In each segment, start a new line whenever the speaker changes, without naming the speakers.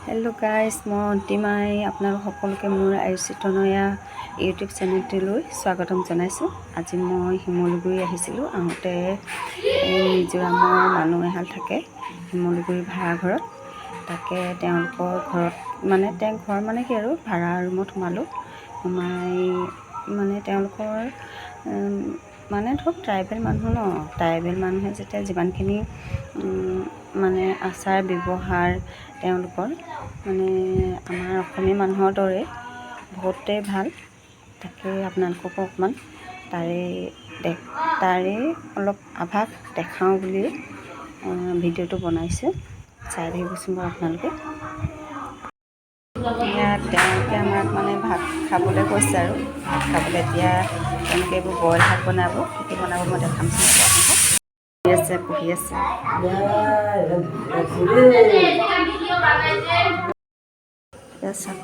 Hello guys मैं अंतिमाई आपनालोक सकलोके मोर आयुषितनया YouTube चेनेलटिলৈ स्वागतम जनाइছোঁ। আজি মই শিমলুগুৰি আহিছিলোঁ। আহোঁতে মিজোৰামৰ মানুহ এহাল থাকে শিমলুগুৰি ভাড়া ঘৰত, তাকে তেওঁলোকৰ ঘৰত মানে ঘৰ মানে কি আৰু ভাড়া ৰুমত সোমালোঁ। সোমাই মানে তেওঁলোকৰ মানে ধৰক ট্ৰাইবেল মানুহ ন, ট্ৰাইবেল মানুহে যেতিয়া যিমানখিনি মানে আচাৰ ব্যৱহাৰ তেওঁলোকৰ মানে আমাৰ অসমীয়া মানুহৰ দৰে বহুতেই ভাল। তাকে আপোনালোকক অকণমান তাৰে অলপ আভাস দেখাওঁ বুলি ভিডিঅ'টো বনাইছোঁ, চাই থাকিবচোন বাৰু আপোনালোকে। ইয়াত তেওঁলোকে আমাক মানে ভাত খাবলৈ কৈছে আৰু ভাত খাবলৈ এতিয়া তেওঁলোকে এইবোৰ বইল শাক বনাব, কি বনাব মই দেখামচোন আপোনালোকক। পঢ়ি আছে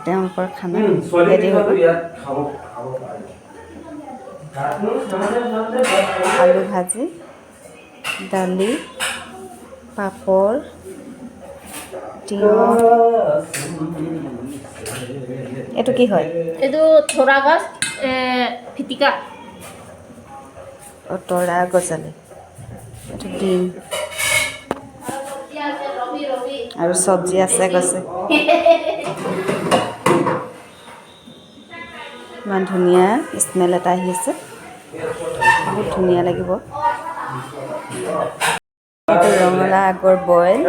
তেওঁলোকৰ খানা ৰেডি হৈ গ'ল। আলু ভাজি, দালি, পাপৰ, তিয়ঁহ। এইটো কি হয়?
এইটো থৰা গছ ফিটিকা।
তৰা গজালি, এইটো ডিম আৰু চব্জি আছে কৈছে। ইমান ধুনীয়া স্মেল এটা আহি আছে, বহুত ধুনীয়া লাগিব। এইটো ৰঙালাও আগৰ বইল,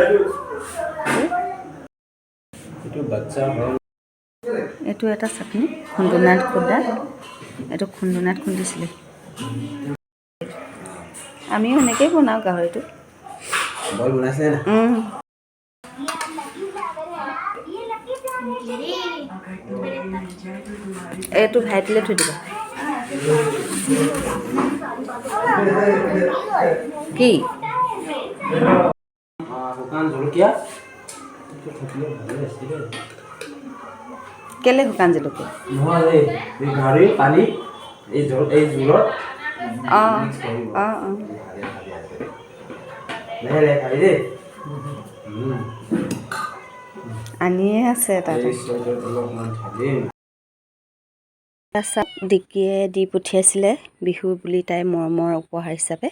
এইটো এটা চাটনি খুন্দুনাত খুন্দা, এইটো খুন্দুনাত খুন্দিছিলে। আমিও এনেকেই বনাওঁ গাহৰিটো। এইটো ভাইটিলে থৈ দিবা। কি কেলে শুকান জলকীয়া? আনিয়ে আছে তাতে। দিকিয়ে দি পঠিয়াইছিলে বিহুৰ বুলি তাই মৰমৰ উপহাৰ হিচাপে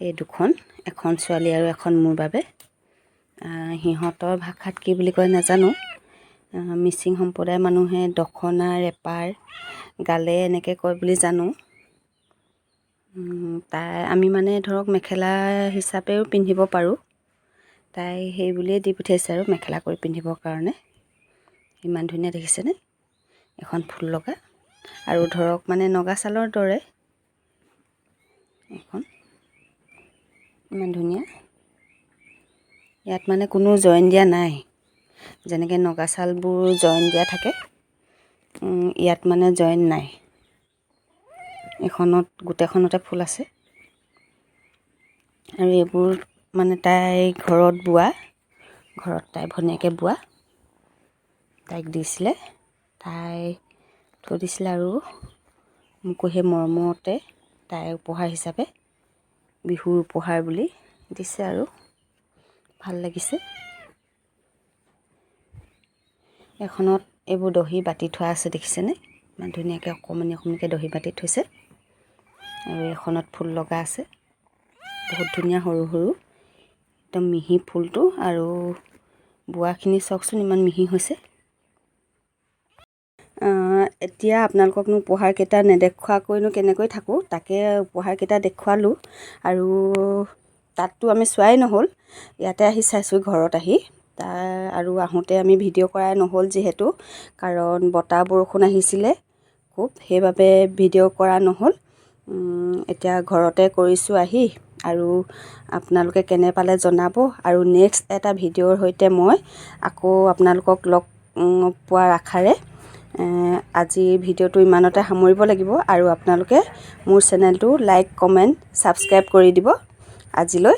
এই দুখন, এখন ছোৱালী আৰু এখন মোৰ বাবে। সিহঁতৰ ভাষাত কি বুলি কয় নাজানো। মিচিং সম্প্ৰদায়ৰ মানুহে দখনা, ৰেপাৰ, গালে এনেকৈ কয় বুলি জানো। তাই আমি মানে ধৰক মেখেলা হিচাপেও পিন্ধিব পাৰোঁ। তাই সেই বুলিয়ে দি পঠিয়াইছে আৰু মেখেলা কৰি পিন্ধিবৰ কাৰণে। ইমান ধুনীয়া দেখিছেনে? এখন ফুল লগা আৰু ধৰক মানে নগা চালৰ দৰে এখন, ইমান ধুনীয়া। ইয়াত মানে কোনো জইন দিয়া নাই, যেনেকৈ নগা চালবোৰ জইন দিয়া থাকে, ইয়াত মানে জইন নাই। এখনত গোটেইখনতে ফুল আছে আৰু এইবোৰ মানে তাই ঘৰত বোৱা, ঘৰত তাই ভনীয়েকে বোৱা, তাইক দিছিলে, তাই থৈ দিছিলে আৰু মোকো সেই মৰমতে তাই উপহাৰ হিচাপে বিহুৰ উপহাৰ বুলি দিছে আৰু ভাল লাগিছে। এখনত এইবোৰ দহি বাতি থোৱা আছে, দেখিছেনে? ইমান ধুনীয়াকৈ অকণমানি অকণমানিকৈ দহি বাতি থৈছে আৰু এখনত ফুল লগা আছে, বহুত ধুনীয়া সৰু সৰু একদম মিহি ফুলটো আৰু বোৱাখিনি চাওকচোন ইমান মিহি হৈছে। এতিয়া আপোনালোককনো উপহাৰকেইটা নেদেখুৱাকৈনো কেনেকৈ থাকোঁ, তাকে উপহাৰকেইটা দেখুৱালোঁ আৰু তাততো আমি চোৱাই নহ'ল, ইয়াতে আহি চাইছোঁ ঘৰত আহি। আৰু আহোঁতে আমি ভিডিঅ' কৰাই নহ'ল যিহেতু, কাৰণ বতাহ বৰষুণ আহিছিলে খুব, সেইবাবে ভিডিঅ' কৰা নহ'ল। এতিয়া ঘৰতে কৰিছোঁ আহি, আৰু আপোনালোকে কেনে পালে জনাব। আৰু নেক্সট এটা ভিডিঅ'ৰ সৈতে মই আকৌ আপোনালোকক লগ পোৱাৰ আশাৰে আজি ভিডিঅ'টো ইমানতে সামৰিব লাগিব। আৰু আপোনালোকে মোৰ চেনেলটো লাইক, কমেণ্ট, ছাবস্ক্ৰাইব কৰি দিব। আজিলৈ